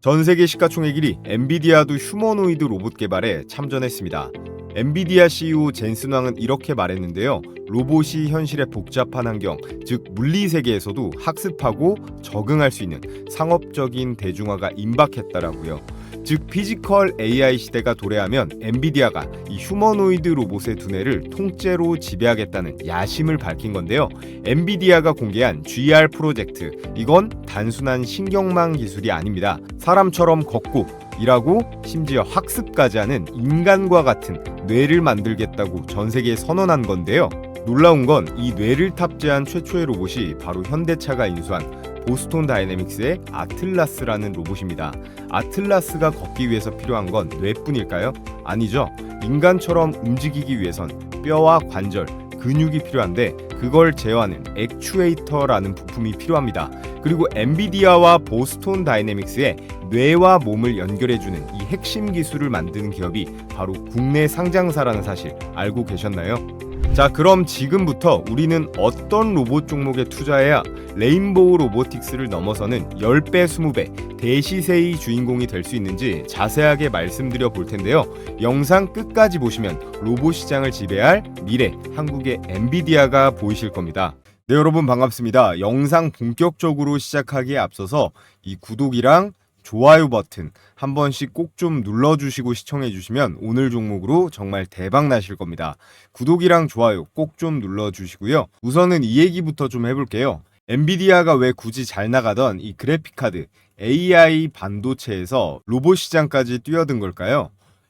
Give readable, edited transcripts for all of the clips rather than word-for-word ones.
전 세계 시가총액 1위 엔비디아도 휴머노이드 로봇 개발에 참전했습니다. 엔비디아 CEO 젠슨 왕은 이렇게 말했는데요. 로봇이 현실의 복잡한 환경, 즉 물리 세계에서도 학습하고 적응할 수 있는 상업적인 대중화가 임박했다라고요. 즉 피지컬 AI 시대가 도래하면 엔비디아가 이 휴머노이드 로봇의 두뇌를 통째로 지배하겠다는 야심을 밝힌 건데요. 엔비디아가 공개한 GR 프로젝트, 이건 단순한 신경망 기술이 아닙니다. 사람처럼 걷고 일하고 심지어 학습까지 하는 인간과 같은 뇌를 만들겠다고 전 세계에 선언한 건데요. 놀라운 건 이 뇌를 탑재한 최초의 로봇이 바로 현대차가 인수한 보스톤 다이내믹스의 아틀라스라는 로봇입니다. 아틀라스가 걷기 위해서 필요한 건 뇌뿐일까요? 아니죠. 인간처럼 움직이기 위해선 뼈와 관절, 근육이 필요한데 그걸 제어하는 액추에이터라는 부품이 필요합니다. 그리고 엔비디아와 보스톤 다이내믹스의 뇌와 몸을 연결해주는 이 핵심 기술을 만드는 기업이 바로 국내 상장사라는 사실 알고 계셨나요? 자, 그럼 지금부터 우리는 어떤 로봇 종목에 투자해야 레인보우 로보틱스를 넘어서는 10배, 20배 대시세의 주인공이 될 수 있는지 자세하게 말씀드려 볼 텐데요. 영상 끝까지 보시면 로봇 시장을 지배할 미래 한국의 엔비디아가 보이실 겁니다. 네, 여러분 반갑습니다. 영상 본격적으로 시작하기에 앞서서 이 구독이랑 좋아요 버튼 한 번씩 꼭 좀 눌러주시고 시청해주시면 오늘 종목으로 정말 대박 나실 겁니다. 구독이랑 좋아요 꼭 좀 눌러주시고요. 우선은 이 얘기부터 좀 해볼게요. 엔비디아가 왜 굳이 잘 나가던 이 그래픽카드 AI 반도체에서 로봇 시장까지 뛰어든 걸까요?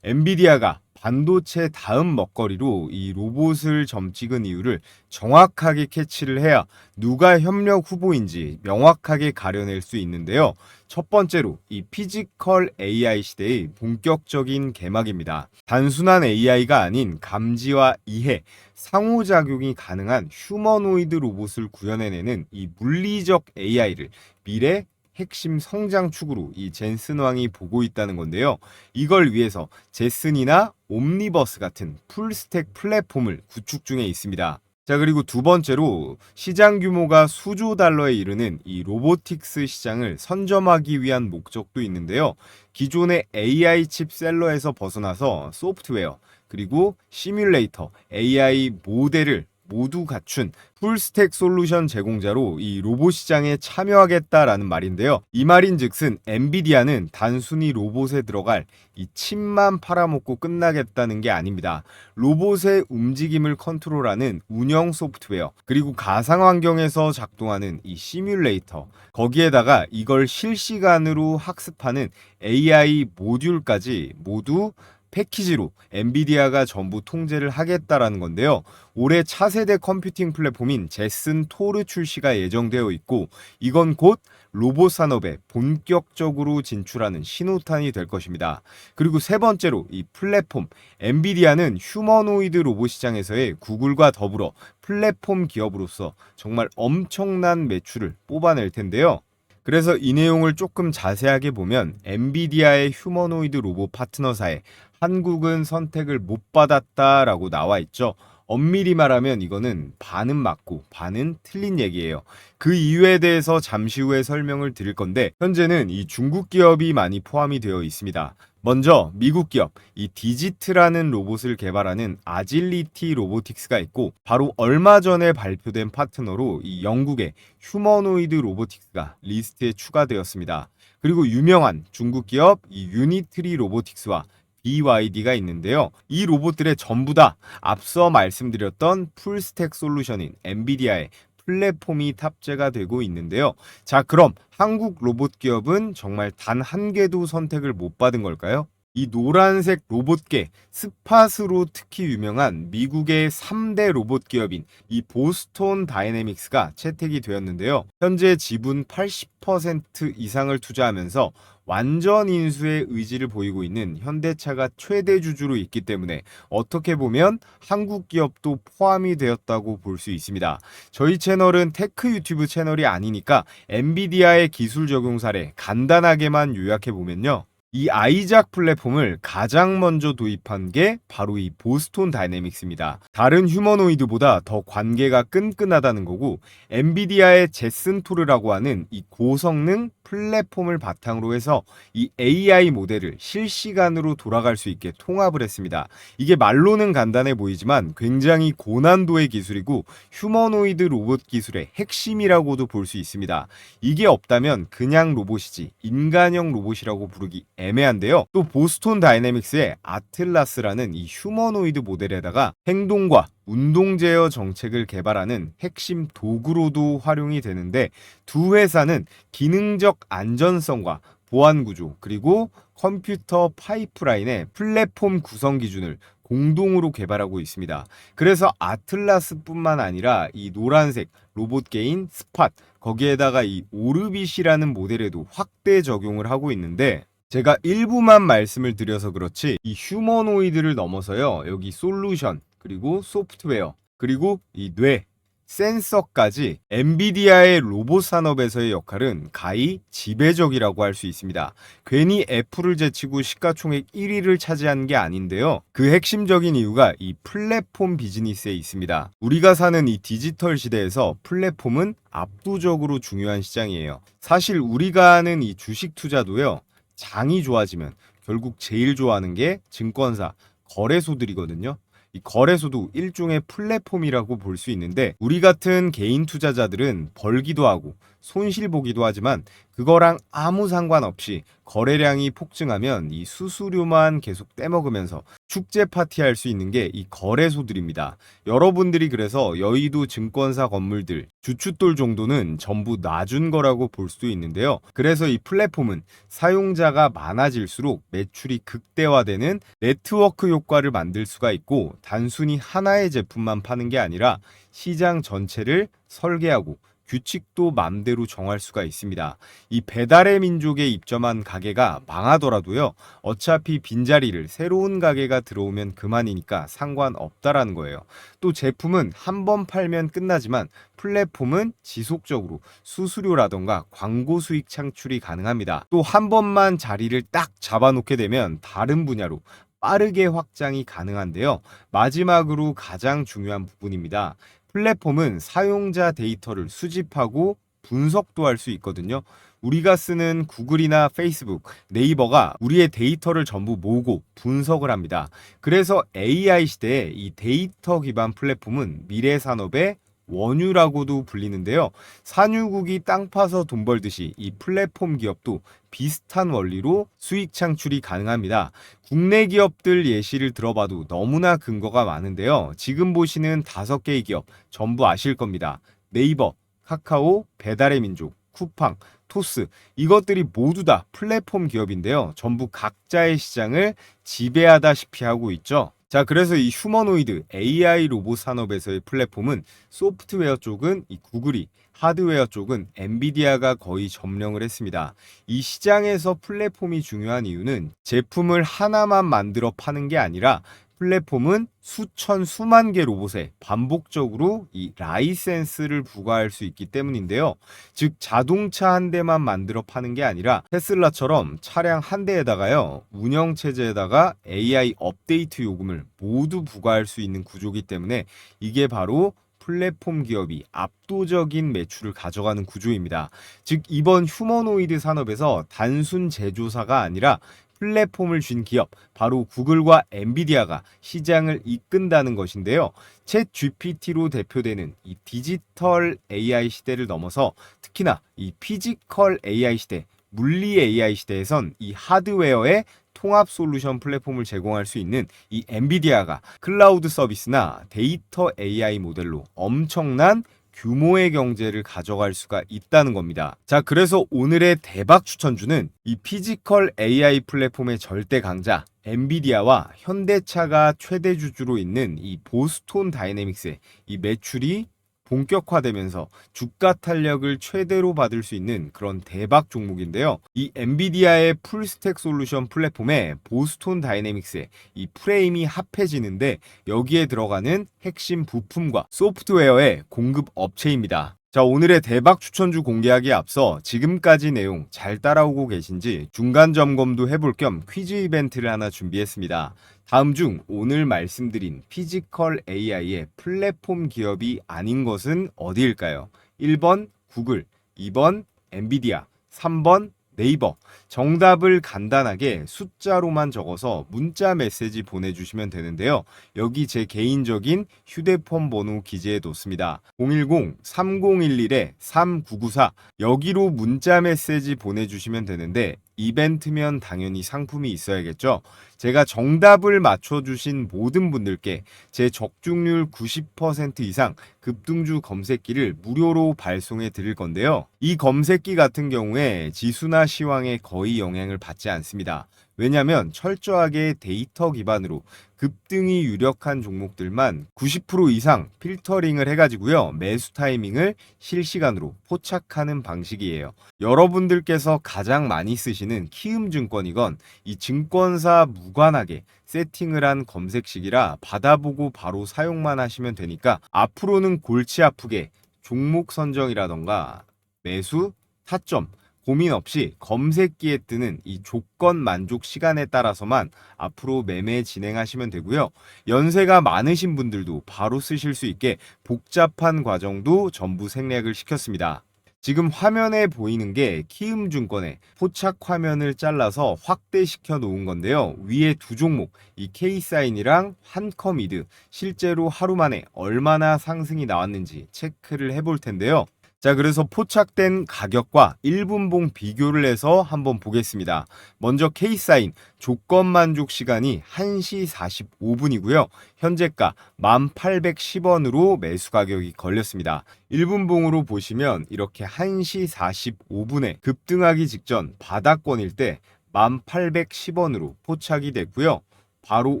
엔비디아가 반도체 다음 먹거리로 이 로봇을 점 찍은 이유를 정확하게 캐치를 해야 누가 협력 후보인지 명확하게 가려낼 수 있는데요. 첫 번째로 이 피지컬 AI 시대의 본격적인 개막입니다. 단순한 AI가 아닌 감지와 이해, 상호작용이 가능한 휴머노이드 로봇을 구현해내는 이 물리적 AI를 미래 핵심 성장 축으로 이 젠슨 왕이 보고 있다는 건데요. 이걸 위해서 제슨이나 옴니버스 같은 풀스택 플랫폼을 구축 중에 있습니다. 자, 그리고 두 번째로 시장 규모가 수조 달러에 이르는 이 로보틱스 시장을 선점하기 위한 목적도 있는데요. 기존의 AI 칩 셀러에서 벗어나서 소프트웨어, 그리고 시뮬레이터, AI 모델을 모두 갖춘 풀스택 솔루션 제공자로 이 로봇 시장에 참여하겠다라는 말인데요. 이 말인즉슨 엔비디아는 단순히 로봇에 들어갈 이 칩만 팔아먹고 끝나겠다는 게 아닙니다. 로봇의 움직임을 컨트롤하는 운영 소프트웨어, 그리고 가상 환경에서 작동하는 이 시뮬레이터, 거기에다가 이걸 실시간으로 학습하는 AI 모듈까지 모두 패키지로 엔비디아가 전부 통제를 하겠다라는 건데요. 올해 차세대 컴퓨팅 플랫폼인 제슨 토르 출시가 예정되어 있고 이건 곧 로봇 산업에 본격적으로 진출하는 신호탄이 될 것입니다. 그리고 세 번째로 이 플랫폼, 엔비디아는 휴머노이드 로봇 시장에서의 구글과 더불어 플랫폼 기업으로서 정말 엄청난 매출을 뽑아낼 텐데요. 그래서 이 내용을 조금 자세하게 보면 엔비디아의 휴머노이드 로봇 파트너사에 한국은 선택을 못 받았다라고 나와 있죠. 엄밀히 말하면 이거는 반은 맞고 반은 틀린 얘기예요. 그 이유에 대해서 잠시 후에 설명을 드릴 건데 현재는 이 중국 기업이 많이 포함이 되어 있습니다. 먼저 미국 기업 이 디지트라는 로봇을 개발하는 아질리티 로보틱스가 있고 바로 얼마 전에 발표된 파트너로 이 영국의 휴머노이드 로보틱스가 리스트에 추가되었습니다. 그리고 유명한 중국 기업 이 유니트리 로보틱스와 BYD가 있는데요. 이 로봇들의 전부 다 앞서 말씀드렸던 풀스택 솔루션인 엔비디아의 플랫폼이 탑재가 되고 있는데요. 자, 그럼 한국 로봇 기업은 정말 단 한 개도 선택을 못 받은 걸까요? 이 노란색 로봇계 스팟으로 특히 유명한 미국의 3대 로봇 기업인 이 보스톤 다이내믹스가 채택이 되었는데요. 현재 지분 80% 이상을 투자하면서 완전 인수의 의지를 보이고 있는 현대차가 최대 주주로 있기 때문에 어떻게 보면 한국 기업도 포함이 되었다고 볼 수 있습니다. 저희 채널은 테크 유튜브 채널이 아니니까 엔비디아의 기술 적용 사례 간단하게만 요약해 보면요. 이 아이작 플랫폼을 가장 먼저 도입한 게 바로 이 보스톤 다이내믹스입니다. 다른 휴머노이드보다 더 관계가 끈끈하다는 거고 엔비디아의 제슨 토르라고 하는 이 고성능 플랫폼을 바탕으로 해서 이 AI 모델을 실시간으로 돌아갈 수 있게 통합을 했습니다. 이게 말로는 간단해 보이지만 굉장히 고난도의 기술이고 휴머노이드 로봇 기술의 핵심이라고도 볼 수 있습니다. 이게 없다면 그냥 로봇이지 인간형 로봇이라고 부르기 애매한데요. 또 보스톤 다이내믹스의 아틀라스라는 이 휴머노이드 모델에다가 행동과 운동 제어 정책을 개발하는 핵심 도구로도 활용이 되는데, 두 회사는 기능적 안전성과 보안 구조 그리고 컴퓨터 파이프라인의 플랫폼 구성 기준을 공동으로 개발하고 있습니다. 그래서 아틀라스뿐만 아니라 이 노란색 로봇 개인 스팟, 거기에다가 이 오르빗이라는 모델에도 확대 적용을 하고 있는데, 제가 일부만 말씀을 드려서 그렇지 이 휴머노이드를 넘어서요, 여기 솔루션 그리고 소프트웨어 그리고 이 뇌, 센서까지 엔비디아의 로봇 산업에서의 역할은 가히 지배적이라고 할 수 있습니다. 괜히 애플을 제치고 시가총액 1위를 차지한 게 아닌데요. 그 핵심적인 이유가 이 플랫폼 비즈니스에 있습니다. 우리가 사는 이 디지털 시대에서 플랫폼은 압도적으로 중요한 시장이에요. 사실 우리가 하는 이 주식 투자도요, 장이 좋아지면 결국 제일 좋아하는 게 증권사, 거래소들이거든요. 이 거래소도 일종의 플랫폼이라고 볼 수 있는데, 우리 같은 개인 투자자들은 벌기도 하고 손실 보기도 하지만 그거랑 아무 상관없이 거래량이 폭증하면 이 수수료만 계속 떼먹으면서 축제 파티할 수 있는 게 이 거래소들입니다. 여러분들이 그래서 여의도 증권사 건물들 주춧돌 정도는 전부 놔준 거라고 볼 수도 있는데요. 그래서 이 플랫폼은 사용자가 많아질수록 매출이 극대화되는 네트워크 효과를 만들 수가 있고, 단순히 하나의 제품만 파는 게 아니라 시장 전체를 설계하고 규칙도 맘대로 정할 수가 있습니다. 이 배달의 민족에 입점한 가게가 망하더라도요, 어차피 빈자리를 새로운 가게가 들어오면 그만이니까 상관없다라는 거예요. 또 제품은 한 번 팔면 끝나지만 플랫폼은 지속적으로 수수료라던가 광고 수익 창출이 가능합니다. 또 한 번만 자리를 딱 잡아놓게 되면 다른 분야로 빠르게 확장이 가능한데요. 마지막으로 가장 중요한 부분입니다. 플랫폼은 사용자 데이터를 수집하고 분석도 할 수 있거든요. 우리가 쓰는 구글이나 페이스북, 네이버가 우리의 데이터를 전부 모으고 분석을 합니다. 그래서 AI 시대에 이 데이터 기반 플랫폼은 미래 산업의 원유라고도 불리는데요. 산유국이 땅 파서 돈 벌듯이 이 플랫폼 기업도 비슷한 원리로 수익 창출이 가능합니다. 국내 기업들 예시를 들어봐도 너무나 근거가 많은데요. 지금 보시는 5개의 기업 전부 아실 겁니다. 네이버, 카카오, 배달의 민족, 쿠팡, 토스, 이것들이 모두 다 플랫폼 기업인데요. 전부 각자의 시장을 지배하다시피 하고 있죠. 자, 그래서 이 휴머노이드 AI 로봇 산업에서의 플랫폼은 소프트웨어 쪽은 이 구글이, 하드웨어 쪽은 엔비디아가 거의 점령을 했습니다. 이 시장에서 플랫폼이 중요한 이유는 제품을 하나만 만들어 파는 게 아니라 플랫폼은 수천 수만 개 로봇에 반복적으로 이 라이센스를 부과할 수 있기 때문인데요. 즉 자동차 한 대만 만들어 파는 게 아니라 테슬라처럼 차량 한 대에다가요, 운영 체제에다가 AI 업데이트 요금을 모두 부과할 수 있는 구조이기 때문에 이게 바로 플랫폼 기업이 압도적인 매출을 가져가는 구조입니다. 즉 이번 휴머노이드 산업에서 단순 제조사가 아니라 플랫폼을 쥔 기업, 바로 구글과 엔비디아가 시장을 이끈다는 것인데요. 챗 GPT로 대표되는 이 디지털 AI 시대를 넘어서 특히나 이 피지컬 AI 시대, 물리 AI 시대에선 이 하드웨어의 통합 솔루션 플랫폼을 제공할 수 있는 이 엔비디아가 클라우드 서비스나 데이터 AI 모델로 엄청난 규모의 경제를 가져갈 수가 있다는 겁니다. 자, 그래서 오늘의 대박 추천주는 이 피지컬 AI 플랫폼의 절대 강자 엔비디아와 현대차가 최대 주주로 있는 이 보스톤 다이내믹스의 이 매출이 본격화되면서 주가 탄력을 최대로 받을 수 있는 그런 대박 종목인데요. 이 엔비디아의 풀스택 솔루션 플랫폼에 보스톤 다이내믹스의 이 프레임이 합해지는데, 여기에 들어가는 핵심 부품과 소프트웨어의 공급 업체입니다. 자, 오늘의 대박 추천주 공개하기에 앞서 지금까지 내용 잘 따라오고 계신지 중간 점검도 해볼 겸 퀴즈 이벤트를 하나 준비했습니다. 다음 중 오늘 말씀드린 피지컬 AI의 플랫폼 기업이 아닌 것은 어디일까요? 1번 구글, 2번 엔비디아, 3번 네이버. 정답을 간단하게 숫자로만 적어서 문자 메시지 보내주시면 되는데요. 여기 제 개인적인 휴대폰 번호 기재해 놓습니다. 010-3011-3994 여기로 문자 메시지 보내주시면 되는데 이벤트면 당연히 상품이 있어야겠죠. 제가 정답을 맞춰주신 모든 분들께 제 적중률 90% 이상 급등주 검색기를 무료로 발송해 드릴 건데요. 이 검색기 같은 경우에 지수나 시황에 거의 영향을 받지 않습니다. 왜냐하면 철저하게 데이터 기반으로 급등이 유력한 종목들만 90% 이상 필터링을 해가지고요. 매수 타이밍을 실시간으로 포착하는 방식이에요. 여러분들께서 가장 많이 쓰시는 키움증권이건 이 증권사 무관하게 세팅을 한 검색식이라 받아보고 바로 사용만 하시면 되니까 앞으로는 골치 아프게 종목 선정이라던가 매수, 타점 고민 없이 검색기에 뜨는 이 조건 만족 시간에 따라서만 앞으로 매매 진행하시면 되고요. 연세가 많으신 분들도 바로 쓰실 수 있게 복잡한 과정도 전부 생략을 시켰습니다. 지금 화면에 보이는 게 키움증권의 포착 화면을 잘라서 확대시켜 놓은 건데요. 위에 두 종목, 이 K사인이랑 한컴이드 실제로 하루 만에 얼마나 상승이 나왔는지 체크를 해볼 텐데요. 자, 그래서 포착된 가격과 1분봉 비교를 해서 한번 보겠습니다. 먼저 K사인 조건 만족 시간이 1시 45분이고요. 현재가 1810원으로 매수 가격이 걸렸습니다. 1분봉으로 보시면 이렇게 1시 45분에 급등하기 직전 바닥권일 때 1810원으로 포착이 됐고요. 바로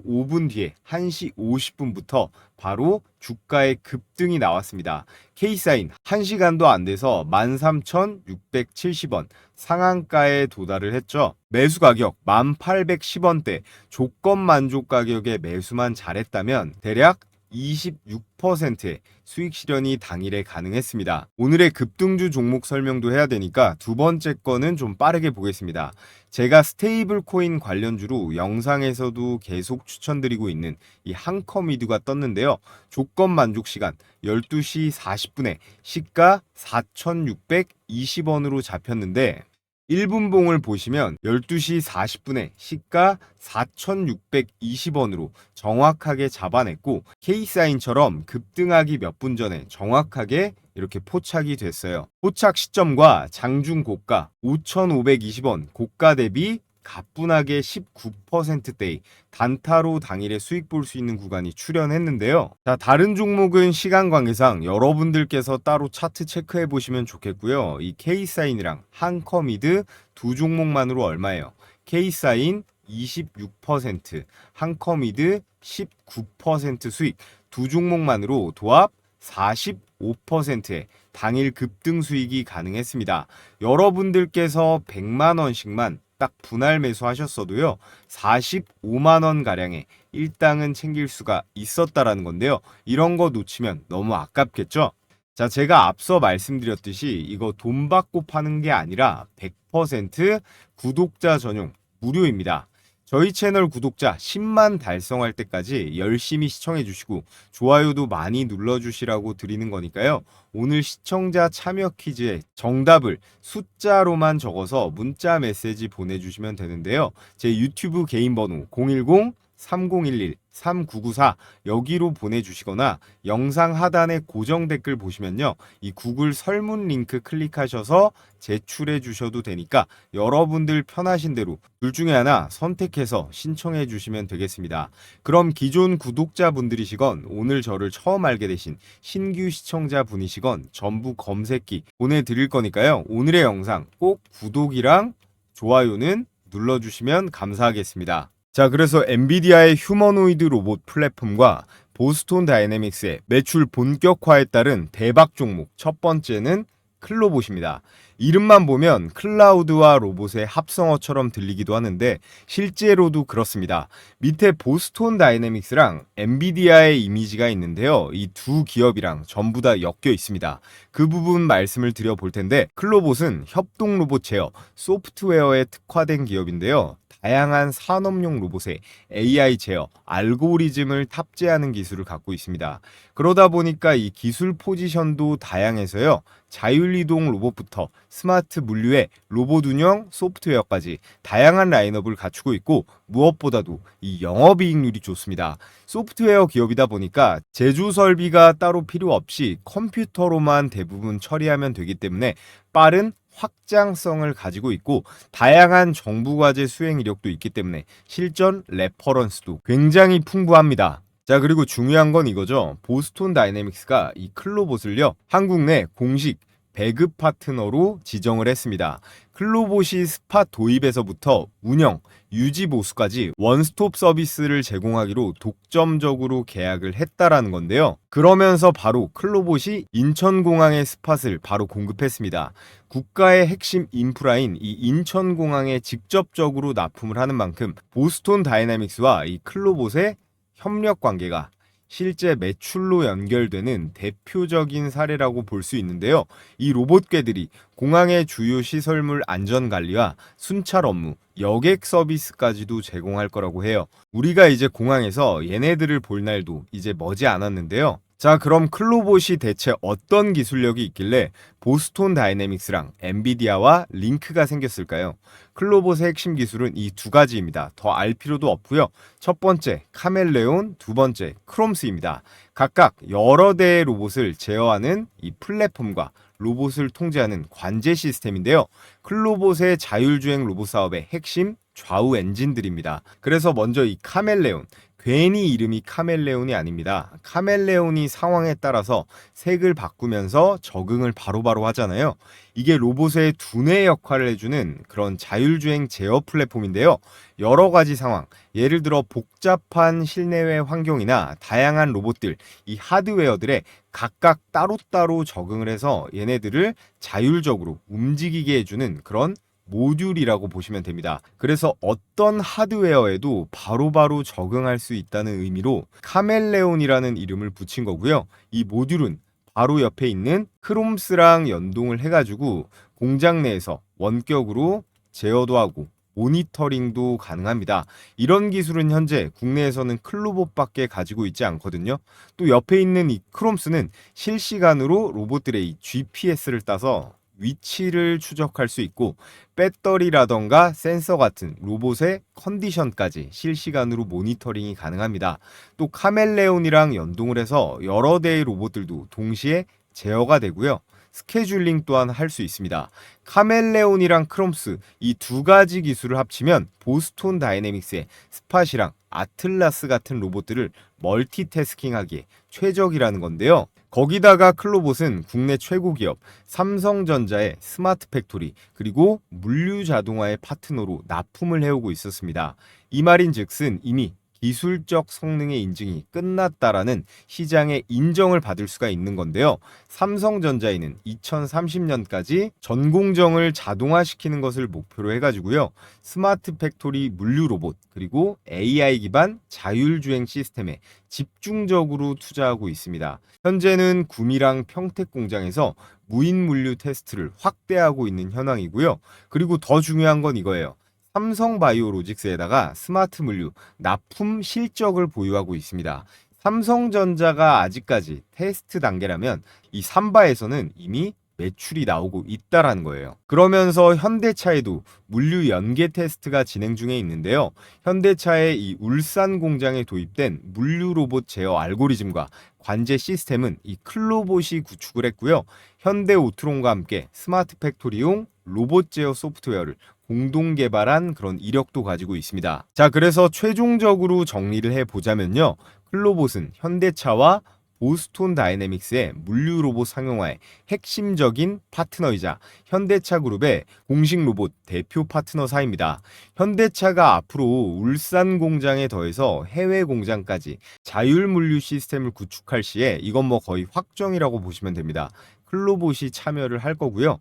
5분 뒤에 1시 50분부터 바로 주가의 급등이 나왔습니다. K사인 1시간도 안 돼서 13,670원 상한가에 도달을 했죠. 매수 가격 1810원대 조건 만족 가격에 매수만 잘했다면 대략 26%의 수익 실현이 당일에 가능했습니다. 오늘의 급등주 종목 설명도 해야 되니까 두 번째 거는 좀 빠르게 보겠습니다. 제가 스테이블 코인 관련주로 영상에서도 계속 추천드리고 있는 이 한컴이드가 떴는데요. 조건 만족 시간 12시 40분에 시가 4,620원으로 잡혔는데 1분봉을 보시면 12시 40분에 시가 4,620원으로 정확하게 잡아냈고 K사인처럼 급등하기 몇 분 전에 정확하게 이렇게 포착이 됐어요. 포착 시점과 장중 고가 5,520원 고가 대비 가뿐하게 19%대의 단타로 당일에 수익 볼 수 있는 구간이 출현했는데요. 자, 다른 종목은 시간 관계상 여러분들께서 따로 차트 체크해 보시면 좋겠고요. 이 K사인이랑 한컴이드 두 종목만으로 얼마예요? K사인 26%, 한컴이드 19% 수익 두 종목만으로 도합 45%의 당일 급등 수익이 가능했습니다. 여러분들께서 100만 원씩만 딱 분할 매수하셨어도요 45만 원 가량의 일당은 챙길 수가 있었다라는 건데요. 이런 거 놓치면 너무 아깝겠죠? 자, 제가 앞서 말씀드렸듯이 이거 돈 받고 파는 게 아니라 100% 구독자 전용 무료입니다. 저희 채널 구독자 10만 달성할 때까지 열심히 시청해 주시고 좋아요도 많이 눌러주시라고 드리는 거니까요. 오늘 시청자 참여 퀴즈의 정답을 숫자로만 적어서 문자 메시지 보내주시면 되는데요. 제 유튜브 개인 번호 010-3011-3994 여기로 보내주시거나 영상 하단에 고정 댓글 보시면요. 이 구글 설문 링크 클릭하셔서 제출해 주셔도 되니까 여러분들 편하신 대로 둘 중에 하나 선택해서 신청해 주시면 되겠습니다. 그럼 기존 구독자분들이시건 오늘 저를 처음 알게 되신 신규 시청자분이시건 전부 검색기 보내드릴 거니까요. 오늘의 영상 꼭 구독이랑 좋아요는 눌러주시면 감사하겠습니다. 자, 그래서 엔비디아의 휴머노이드 로봇 플랫폼과 보스톤 다이내믹스의 매출 본격화에 따른 대박 종목 첫 번째는 클로봇입니다. 이름만 보면 클라우드와 로봇의 합성어처럼 들리기도 하는데 실제로도 그렇습니다. 밑에 보스톤 다이내믹스랑 엔비디아의 이미지가 있는데요. 이 두 기업이랑 전부 다 엮여 있습니다. 그 부분 말씀을 드려볼 텐데 클로봇은 협동 로봇 제어, 소프트웨어에 특화된 기업인데요. 다양한 산업용 로봇에 AI 제어, 알고리즘을 탑재하는 기술을 갖고 있습니다. 그러다 보니까 이 기술 포지션도 다양해서요. 자율이동 로봇부터 스마트 물류의 로봇 운영 소프트웨어까지 다양한 라인업을 갖추고 있고, 무엇보다도 이 영업이익률이 좋습니다. 소프트웨어 기업이다 보니까 제조 설비가 따로 필요 없이 컴퓨터로만 대부분 처리하면 되기 때문에 빠른 확장성을 가지고 있고, 다양한 정부 과제 수행 이력도 있기 때문에 실전 레퍼런스도 굉장히 풍부합니다. 자, 그리고 중요한 건 이거죠. 보스톤 다이내믹스가 이 클로봇을요, 한국 내 공식 배급 파트너로 지정을 했습니다. 클로봇이 스팟 도입에서부터 운영, 유지 보수까지 원스톱 서비스를 제공하기로 독점적으로 계약을 했다라는 건데요. 그러면서 바로 클로봇이 인천공항의 스팟을 바로 공급했습니다. 국가의 핵심 인프라인 이 인천공항에 직접적으로 납품을 하는 만큼 보스톤 다이내믹스와 이 클로봇의 협력 관계가 실제 매출로 연결되는 대표적인 사례라고 볼 수 있는데요. 이 로봇괴들이 공항의 주요 시설물 안전 관리와 순찰 업무, 여객 서비스까지도 제공할 거라고 해요. 우리가 이제 공항에서 얘네들을 볼 날도 이제 머지 않았는데요. 자, 그럼 클로봇이 대체 어떤 기술력이 있길래 보스톤 다이내믹스랑 엔비디아와 링크가 생겼을까요? 클로봇의 핵심 기술은 이 두 가지입니다. 더 알 필요도 없고요. 첫 번째, 카멜레온, 두 번째, 크롬스입니다. 각각 여러 대의 로봇을 제어하는 이 플랫폼과 로봇을 통제하는 관제 시스템인데요. 클로봇의 자율주행 로봇 사업의 핵심 좌우 엔진들입니다. 그래서 먼저 이 카멜레온, 괜히 이름이 카멜레온이 아닙니다. 카멜레온이 상황에 따라서 색을 바꾸면서 적응을 바로바로 하잖아요. 이게 로봇의 두뇌 역할을 해주는 그런 자율주행 제어 플랫폼인데요. 여러 가지 상황, 예를 들어 복잡한 실내외 환경이나 다양한 로봇들, 이 하드웨어들에 각각 따로따로 적응을 해서 얘네들을 자율적으로 움직이게 해주는 그런 모듈이라고 보시면 됩니다. 그래서 어떤 하드웨어에도 바로바로 적응할 수 있다는 의미로 카멜레온이라는 이름을 붙인 거고요. 이 모듈은 바로 옆에 있는 크롬스랑 연동을 해가지고 공장 내에서 원격으로 제어도 하고 모니터링도 가능합니다. 이런 기술은 현재 국내에서는 클로봇밖에 가지고 있지 않거든요. 또 옆에 있는 이 크롬스는 실시간으로 로봇들의 이 GPS를 따서 위치를 추적할 수 있고, 배터리라던가 센서 같은 로봇의 컨디션까지 실시간으로 모니터링이 가능합니다. 또 카멜레온이랑 연동을 해서 여러 대의 로봇들도 동시에 제어가 되고요. 스케줄링 또한 할 수 있습니다. 카멜레온이랑 크롬스 이 두 가지 기술을 합치면 보스톤 다이내믹스의 스팟이랑 아틀라스 같은 로봇들을 멀티태스킹하기에 최적이라는 건데요. 거기다가 클로봇은 국내 최고 기업 삼성전자의 스마트 팩토리 그리고 물류 자동화의 파트너로 납품을 해오고 있었습니다. 이 말인즉슨 이미 기술적 성능의 인증이 끝났다라는 시장의 인정을 받을 수가 있는 건데요. 삼성전자에는 2030년까지 전공정을 자동화시키는 것을 목표로 해가지고요. 스마트 팩토리 물류 로봇 그리고 AI 기반 자율주행 시스템에 집중적으로 투자하고 있습니다. 현재는 구미랑 평택 공장에서 무인 물류 테스트를 확대하고 있는 현황이고요. 그리고 더 중요한 건 이거예요. 삼성바이오로직스에다가 스마트 물류 납품 실적을 보유하고 있습니다. 삼성전자가 아직까지 테스트 단계라면 이 삼바에서는 이미 매출이 나오고 있다라는 거예요. 그러면서 현대차에도 물류 연계 테스트가 진행 중에 있는데요. 현대차의 이 울산 공장에 도입된 물류 로봇 제어 알고리즘과 관제 시스템은 이 클로봇이 구축을 했고요. 현대오트론과 함께 스마트 팩토리용 로봇 제어 소프트웨어를 공동 개발한 그런 이력도 가지고 있습니다. 자, 그래서 최종적으로 정리를 해보자면요. 클로봇은 현대차와 보스톤 다이내믹스의 물류 로봇 상용화의 핵심적인 파트너이자 현대차 그룹의 공식 로봇 대표 파트너사입니다. 현대차가 앞으로 울산 공장에 더해서 해외 공장까지 자율 물류 시스템을 구축할 시에 이건 뭐 거의 확정이라고 보시면 됩니다. 클로봇이 참여를 할 거고요.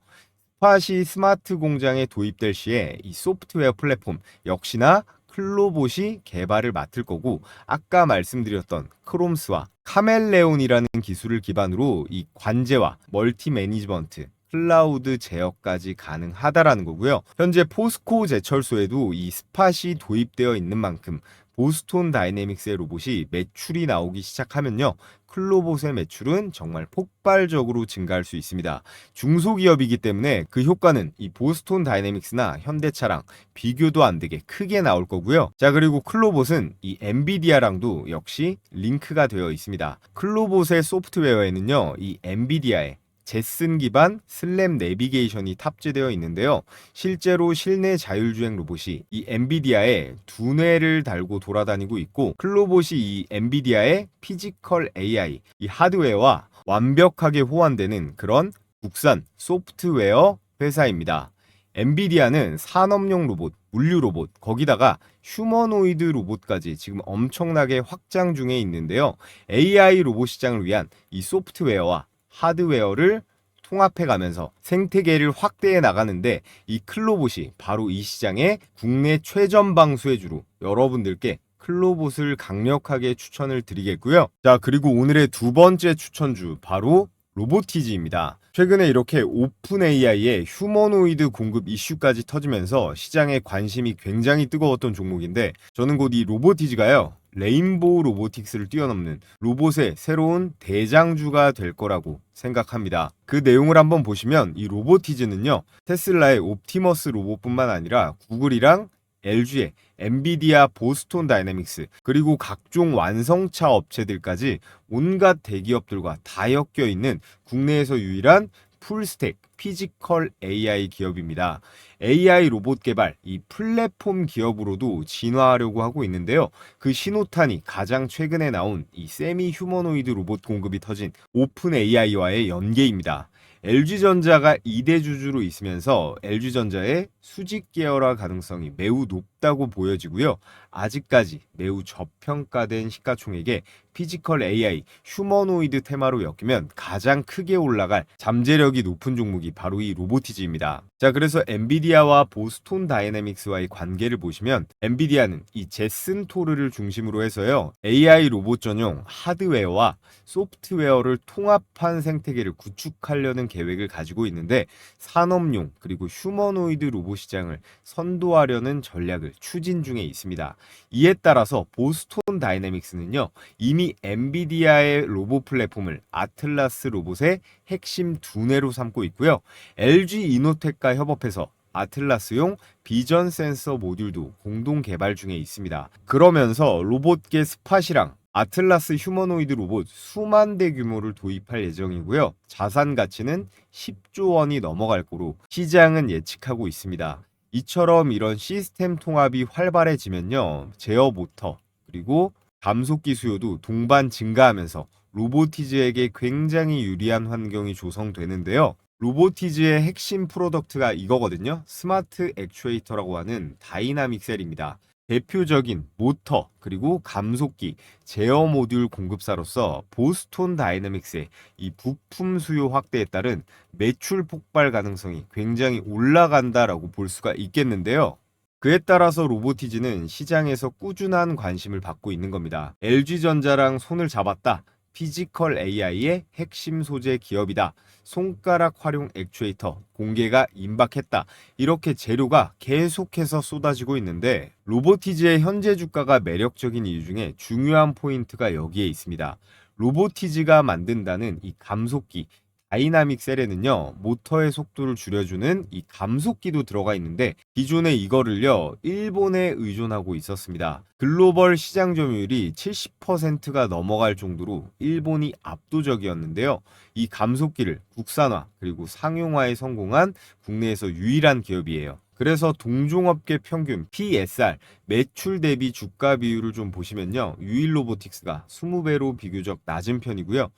스팟이 스마트 공장에 도입될 시에 이 소프트웨어 플랫폼 역시나 클로봇이 개발을 맡을 거고, 아까 말씀드렸던 크롬스와 카멜레온이라는 기술을 기반으로 이 관제와 멀티 매니지먼트 클라우드 제어까지 가능하다라는 거고요. 현재 포스코 제철소에도 이 스팟이 도입되어 있는 만큼 보스톤 다이내믹스의 로봇이 매출이 나오기 시작하면요. 클로봇의 매출은 정말 폭발적으로 증가할 수 있습니다. 중소기업이기 때문에 그 효과는 이 보스톤 다이내믹스나 현대차랑 비교도 안 되게 크게 나올 거고요. 자, 그리고 클로봇은 이 엔비디아랑도 역시 링크가 되어 있습니다. 클로봇의 소프트웨어에는요, 이 엔비디아의 제슨 기반 슬랩 내비게이션이 탑재되어 있는데요. 실제로 실내 자율주행 로봇이 이 엔비디아의 두뇌를 달고 돌아다니고 있고, 클로봇이 이 엔비디아의 피지컬 AI, 이 하드웨어와 완벽하게 호환되는 그런 국산 소프트웨어 회사입니다. 엔비디아는 산업용 로봇, 물류 로봇, 거기다가 휴머노이드 로봇까지 지금 엄청나게 확장 중에 있는데요. AI 로봇 시장을 위한 이 소프트웨어와 하드웨어를 통합해 가면서 생태계를 확대해 나가는데, 이 클로봇이 바로 이 시장의 국내 최전 방수해주로 여러분들께 클로봇을 강력하게 추천을 드리겠고요. 자, 그리고 오늘의 두 번째 추천주 바로 로보티즈입니다. 최근에 이렇게 오픈 AI의 휴머노이드 공급 이슈까지 터지면서 시장의 관심이 굉장히 뜨거웠던 종목인데, 저는 곧 이 로보티즈가요, 레인보우 로보틱스를 뛰어넘는 로봇의 새로운 대장주가 될 거라고 생각합니다. 그 내용을 한번 보시면 이 로보티즈는요, 테슬라의 옵티머스 로봇뿐만 아니라 구글이랑 LG의 엔비디아 보스톤 다이내믹스, 그리고 각종 완성차 업체들까지 온갖 대기업들과 다 엮여 있는 국내에서 유일한 풀스택 피지컬 AI 기업입니다. AI 로봇 개발, 이 플랫폼 기업으로도 진화하려고 하고 있는데요. 그 신호탄이 가장 최근에 나온 이 세미 휴머노이드 로봇 공급이 터진 오픈 AI와의 연계입니다. LG전자가 2대 주주로 있으면서 LG전자의 수직 계열화 가능성이 매우 높다고 보여지고요. 아직까지 매우 저평가된 시가총액에 피지컬 AI, 휴머노이드 테마로 엮이면 가장 크게 올라갈 잠재력이 높은 종목이 바로 이 로보티즈입니다. 자, 그래서 엔비디아와 보스톤 다이내믹스와의 관계를 보시면, 엔비디아는 이 제슨 토르를 중심으로 해서요, AI 로봇 전용 하드웨어와 소프트웨어를 통합한 생태계를 구축하려는 계획을 가지고 있는데, 산업용 그리고 휴머노이드 로봇 시장을 선도하려는 전략을 추진 중에 있습니다. 이에 따라서 보스톤 다이내믹스는요, 이미 엔비디아의 로봇 플랫폼을 아틀라스 로봇의 핵심 두뇌로 삼고 있고요. LG 이노텍과 협업해서 아틀라스용 비전 센서 모듈도 공동 개발 중에 있습니다. 그러면서 로봇계 스팟이랑 아틀라스 휴머노이드 로봇 수만 대 규모를 도입할 예정이고요. 자산 가치는 10조 원이 넘어갈 거로 시장은 예측하고 있습니다. 이처럼 이런 시스템 통합이 활발해지면요, 제어 모터 그리고 감속기 수요도 동반 증가하면서 로보티즈에게 굉장히 유리한 환경이 조성되는데요. 로보티즈의 핵심 프로덕트가 이거거든요. 스마트 액추에이터라고 하는 다이나믹 셀입니다. 대표적인 모터 그리고 감속기, 제어 모듈 공급사로서 보스톤 다이내믹스의 이 부품 수요 확대에 따른 매출 폭발 가능성이 굉장히 올라간다라고 볼 수가 있겠는데요. 그에 따라서 로보티즈는 시장에서 꾸준한 관심을 받고 있는 겁니다. LG전자랑 손을 잡았다. 피지컬 AI의 핵심 소재 기업이다. 손가락 활용 액추에이터 공개가 임박했다. 이렇게 재료가 계속해서 쏟아지고 있는데, 로보티즈의 현재 주가가 매력적인 이유 중에 중요한 포인트가 여기에 있습니다. 로보티즈가 만든다는 이 감속기 다이나믹 셀에는요, 모터의 속도를 줄여주는 이 감속기도 들어가 있는데, 기존에 이거를요, 일본에 의존하고 있었습니다. 글로벌 시장 점유율이 70%가 넘어갈 정도로 일본이 압도적이었는데요. 이 감속기를 국산화 그리고 상용화에 성공한 국내에서 유일한 기업이에요. 그래서 동종업계 평균 PSR, 매출 대비 주가 비율을 좀 보시면요, 유일 로보틱스가 20배로 비교적 낮은 편이고요.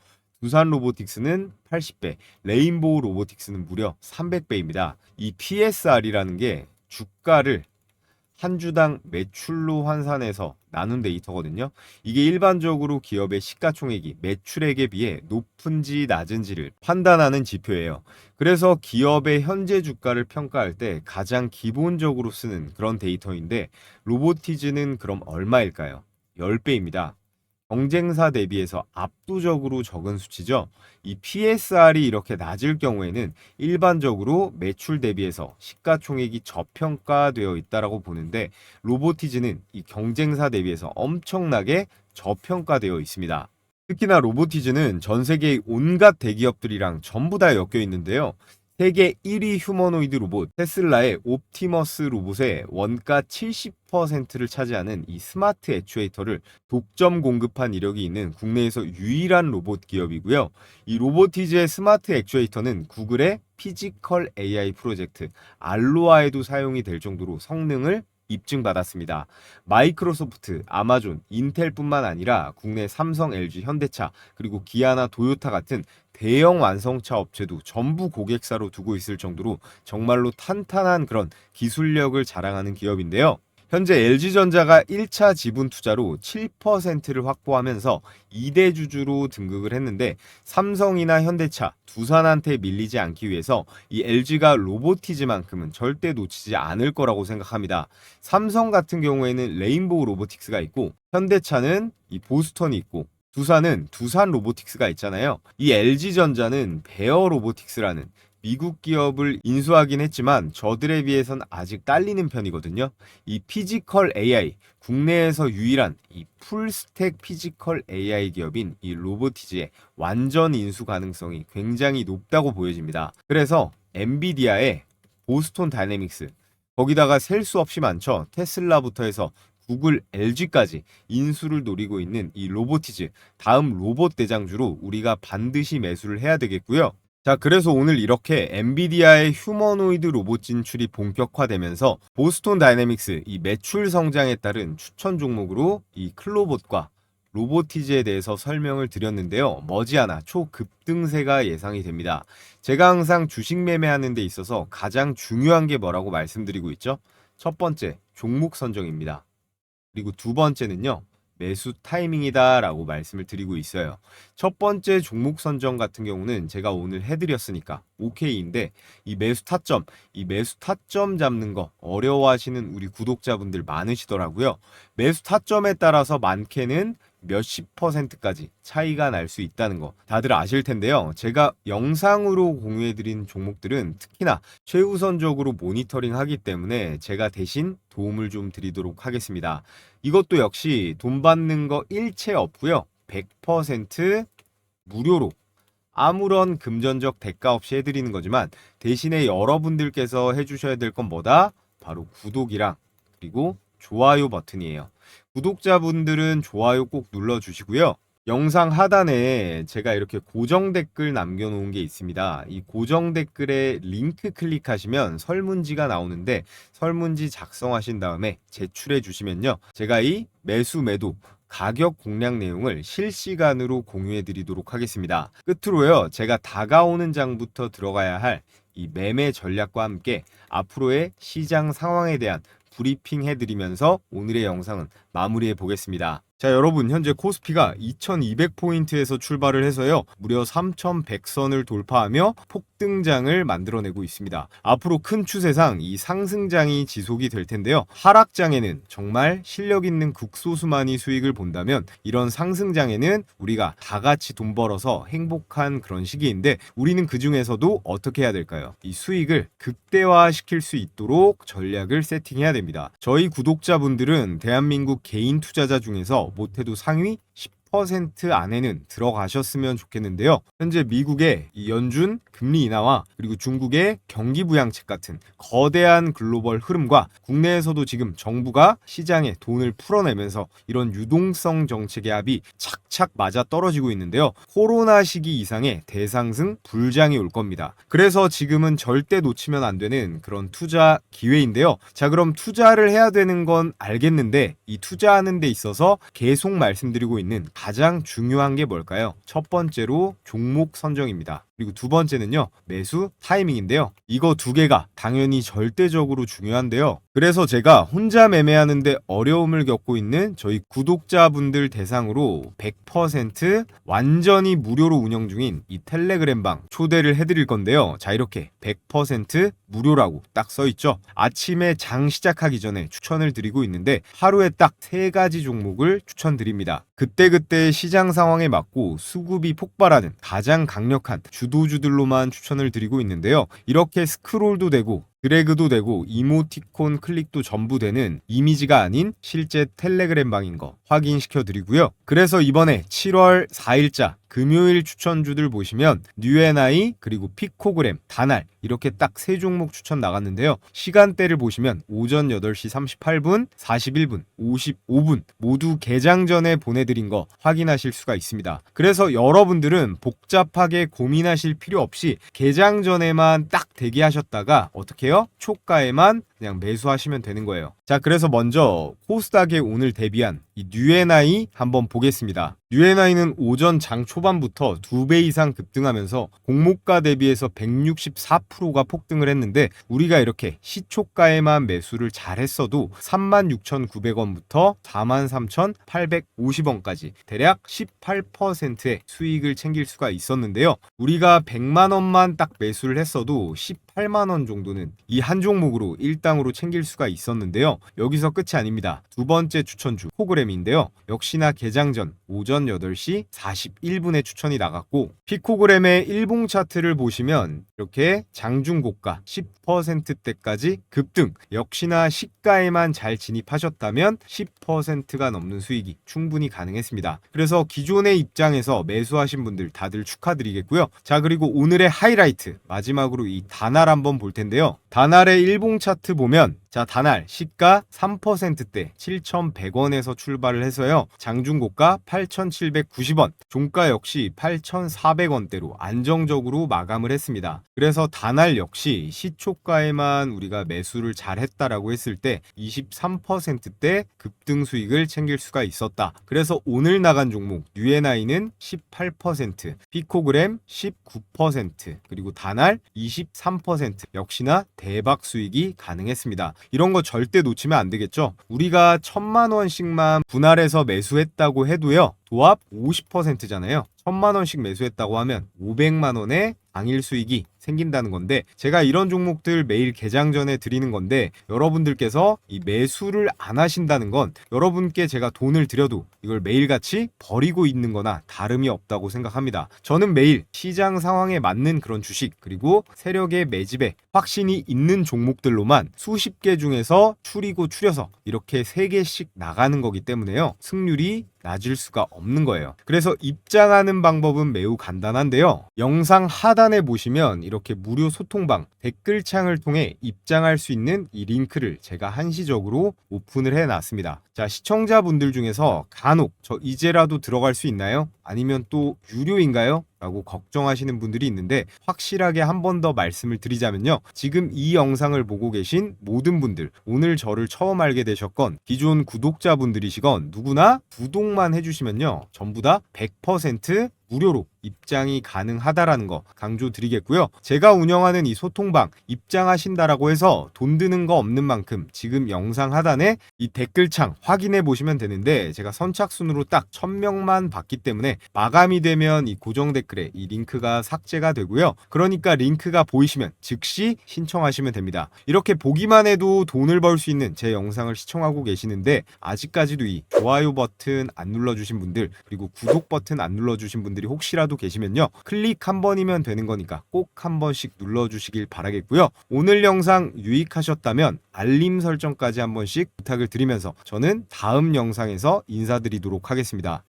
두산 로보틱스는 80배, 레인보우 로보틱스는 무려 300배입니다. 이 PSR이라는 게 주가를 한 주당 매출로 환산해서 나눈 데이터거든요. 이게 일반적으로 기업의 시가총액이 매출액에 비해 높은지 낮은지를 판단하는 지표예요. 그래서 기업의 현재 주가를 평가할 때 가장 기본적으로 쓰는 그런 데이터인데, 로보티즈는 그럼 얼마일까요? 10배입니다. 경쟁사 대비해서 압도적으로 적은 수치죠. 이 PSR이 이렇게 낮을 경우에는 일반적으로 매출 대비해서 시가총액이 저평가되어 있다라고 보는데, 로보티즈는 이 경쟁사 대비해서 엄청나게 저평가되어 있습니다. 특히나 로보티즈는 전 세계의 온갖 대기업들이랑 전부 다 엮여 있는데요. 세계 1위 휴머노이드 로봇 테슬라의 옵티머스 로봇의 원가 70%를 차지하는 이 스마트 액추에이터를 독점 공급한 이력이 있는 국내에서 유일한 로봇 기업이고요. 이 로보티즈의 스마트 액추에이터는 구글의 피지컬 AI 프로젝트 알로아에도 사용이 될 정도로 성능을 입증받았습니다. 마이크로소프트, 아마존, 인텔뿐만 아니라 국내 삼성, LG, 현대차, 그리고 기아나 도요타 같은 대형 완성차 업체도 전부 고객사로 두고 있을 정도로 정말로 탄탄한 그런 기술력을 자랑하는 기업인데요. 현재 LG전자가 1차 지분 투자로 7%를 확보하면서 2대 주주로 등극을 했는데, 삼성이나 현대차, 두산한테 밀리지 않기 위해서 이 LG가 로보티즈만큼은 절대 놓치지 않을 거라고 생각합니다. 삼성 같은 경우에는 레인보우 로보틱스가 있고, 현대차는 이 보스턴이 있고, 두산은 두산 로보틱스가 있잖아요. 이 LG전자는 베어 로보틱스라는 미국 기업을 인수하긴 했지만 저들에 비해선 아직 딸리는 편이거든요. 이 피지컬 AI, 국내에서 유일한 이 풀스택 피지컬 AI 기업인 이 로보티즈의 완전 인수 가능성이 굉장히 높다고 보여집니다. 그래서 엔비디아의 보스톤 다이내믹스, 거기다가 셀 수 없이 많죠. 테슬라부터 해서 구글, LG까지 인수를 노리고 있는 이 로보티즈, 다음 로봇 대장주로 우리가 반드시 매수를 해야 되겠고요. 자, 그래서 오늘 이렇게 엔비디아의 휴머노이드 로봇 진출이 본격화되면서 보스톤 다이내믹스 이 매출 성장에 따른 추천 종목으로 이 클로봇과 로보티즈에 대해서 설명을 드렸는데요. 머지않아 초급등세가 예상이 됩니다. 제가 항상 주식 매매하는 데 있어서 가장 중요한 게 뭐라고 말씀드리고 있죠? 첫 번째, 종목 선정입니다. 그리고 두 번째는요, 매수 타이밍이다 라고 말씀을 드리고 있어요. 첫 번째 종목 선정 같은 경우는 제가 오늘 해드렸으니까 오케이인데, 이 매수 타점 잡는 거 어려워하시는 우리 구독자분들 많으시더라고요. 매수 타점에 따라서 많게는 몇십 %까지 차이가 날 수 있다는 거 다들 아실 텐데요. 제가 영상으로 공유해드린 종목들은 특히나 최우선적으로 모니터링 하기 때문에 제가 대신 도움을 좀 드리도록 하겠습니다. 이것도 역시 돈 받는 거 일체 없고요. 100% 무료로 아무런 금전적 대가 없이 해드리는 거지만, 대신에 여러분들께서 해주셔야 될 건 뭐다? 바로 구독이랑 그리고 좋아요 버튼이에요. 구독자분들은 좋아요 꼭 눌러주시고요. 영상 하단에 제가 이렇게 고정 댓글 남겨놓은 게 있습니다. 이 고정 댓글에 링크 클릭하시면 설문지가 나오는데, 설문지 작성하신 다음에 제출해 주시면요, 제가 이 매수 매도 가격 공략 내용을 실시간으로 공유해 드리도록 하겠습니다. 끝으로요, 제가 다가오는 장부터 들어가야 할 이 매매 전략과 함께 앞으로의 시장 상황에 대한 브리핑 해드리면서 오늘의 영상은 마무리해 보겠습니다. 자, 여러분, 현재 코스피가 2200포인트에서 출발을 해서요, 무려 3100선을 돌파하며 폭등장을 만들어내고 있습니다. 앞으로 큰 추세상 이 상승장이 지속이 될 텐데요. 하락장에는 정말 실력 있는 극소수만이 수익을 본다면, 이런 상승장에는 우리가 다 같이 돈 벌어서 행복한 그런 시기인데, 우리는 그 중에서도 어떻게 해야 될까요? 이 수익을 극대화시킬 수 있도록 전략을 세팅해야 됩니다. 저희 구독자분들은 대한민국 개인 투자자 중에서 못해도 상위 10% 안에는 들어가셨으면 좋겠는데요. 현재 미국의 이 연준 금리 인하와 그리고 중국의 경기 부양책 같은 거대한 글로벌 흐름과 국내에서도 지금 정부가 시장에 돈을 풀어내면서 이런 유동성 정책의 합이 착착 맞아 떨어지고 있는데요. 코로나 시기 이상의 대상승 불장이 올 겁니다. 그래서 지금은 절대 놓치면 안 되는 그런 투자 기회인데요. 자, 그럼 투자를 해야 되는 건 알겠는데, 이 투자하는 데 있어서 계속 말씀드리고 있는 가장 중요한 게 뭘까요? 첫 번째로 종목 선정입니다. 그리고 두 번째는요, 매수 타이밍인데요. 이거 두 개가 당연히 절대적으로 중요한데요. 그래서 제가 혼자 매매하는데 어려움을 겪고 있는 저희 구독자분들 대상으로 100% 완전히 무료로 운영 중인 이 텔레그램방 초대를 해드릴 건데요. 자, 이렇게 100% 무료라고 딱 써있죠. 아침에 장 시작하기 전에 추천을 드리고 있는데 하루에 딱 3가지 종목을 추천드립니다. 그때그때 시장 상황에 맞고 수급이 폭발하는 가장 강력한 주도주들로만 추천을 드리고 있는데요. 이렇게 스크롤도 되고 드래그도 되고 이모티콘 클릭도 전부 되는 이미지가 아닌 실제 텔레그램 방인 거 확인시켜 드리고요. 그래서 이번에 7월 4일자 금요일 추천주들 보시면 뉴앤아이 그리고 피코그램, 다날 이렇게 딱 3종목 추천 나갔는데요. 시간대를 보시면 오전 8시 38분, 41분, 55분 모두 개장 전에 보내드린 거 확인하실 수가 있습니다. 그래서 여러분들은 복잡하게 고민하실 필요 없이 개장 전에만 딱 대기하셨다가 어떻게 해요? 초가에만 그냥 매수하시면 되는 거예요. 자, 그래서 먼저 코스닥에 오늘 데뷔한 이 뉴앤아이 한번 보겠습니다. 뉴앤아이는 오전 장 초반부터 2배 이상 급등하면서 공모가 대비해서 164%가 폭등을 했는데 우리가 이렇게 시초가에만 매수를 잘했어도 36,900원부터 43,850원까지 대략 18%의 수익을 챙길 수가 있었는데요. 우리가 100만 원만 딱 매수를 했어도 18만 원 정도는 이 한 종목으로 일당으로 챙길 수가 있었는데요. 여기서 끝이 아닙니다. 두 번째 추천주 피코그램인데요. 역시나 개장 전 오전 8시 41분에 추천이 나갔고 피코그램의 일봉 차트를 보시면 이렇게 장중 고가 10%대까지 급등, 역시나 시가에만 잘 진입하셨다면 10%가 넘는 수익이 충분히 가능했습니다. 그래서 기존의 입장에서 매수하신 분들 다들 축하드리겠고요. 자, 그리고 오늘의 하이라이트 마지막으로 이 다날 한번 볼 텐데요. 다날의 일봉 차트 보면 자, 다날 시가 3%대 7,100원에서 출발을 해서요. 장중고가 8,790원, 종가 역시 8,400원대로 안정적으로 마감을 했습니다. 그래서 다날 역시 시초가에만 우리가 매수를 잘했다라고 했을 때 23%대 급등 수익을 챙길 수가 있었다. 그래서 오늘 나간 종목 뉴앤아이는 18%, 피코그램 19%, 그리고 다날 23% 역시나 대박 수익이 가능했습니다. 이런 거 절대 놓치면 안 되겠죠. 우리가 1,000만 원씩만 분할해서 매수했다고 해도요. 도합 50%잖아요. 1,000만 원씩 매수했다고 하면 500만 원의 당일 수익이 생긴다는 건데 제가 이런 종목들 매일 개장 전에 드리는 건데 여러분들께서 이 매수를 안 하신다는 건 여러분께 제가 돈을 드려도 이걸 매일같이 버리고 있는 거나 다름이 없다고 생각합니다. 저는 매일 시장 상황에 맞는 그런 주식 그리고 세력의 매집에 확신이 있는 종목들로만 수십 개 중에서 추리고 추려서 이렇게 3개씩 나가는 거기 때문에요. 승률이 낮을 수가 없는 거예요. 그래서 입장하는 방법은 매우 간단한데요. 영상 하단에 보시면 이렇게 무료 소통방 댓글창을 통해 입장할 수 있는 이 링크를 제가 한시적으로 오픈을 해놨습니다. 자, 시청자분들 중에서 간혹 저 이제라도 들어갈 수 있나요? 아니면 또 유료인가요? 라고 걱정하시는 분들이 있는데 확실하게 한 번 더 말씀을 드리자면요. 지금 이 영상을 보고 계신 모든 분들, 오늘 저를 처음 알게 되셨건 기존 구독자분들이시건 누구나 구독만 해주시면요. 전부 다 100% 무료로 입장이 가능하다라는 거 강조드리겠고요. 제가 운영하는 이 소통방 입장하신다라고 해서 돈 드는 거 없는 만큼 지금 영상 하단에 이 댓글창 확인해 보시면 되는데 제가 선착순으로 딱 1,000명만 받기 때문에 마감이 되면 이 고정 댓글에 이 링크가 삭제가 되고요. 그러니까 링크가 보이시면 즉시 신청하시면 됩니다. 이렇게 보기만 해도 돈을 벌 수 있는 제 영상을 시청하고 계시는데 아직까지도 이 좋아요 버튼 안 눌러주신 분들 그리고 구독 버튼 안 눌러주신 분들이 혹시라도 계시면요. 클릭 한 번이면 되는 거니까 꼭 한 번씩 눌러주시길 바라겠고요. 오늘 영상 유익하셨다면 알림 설정까지 한 번씩 부탁을 드리면서 저는 다음 영상에서 인사드리도록 하겠습니다.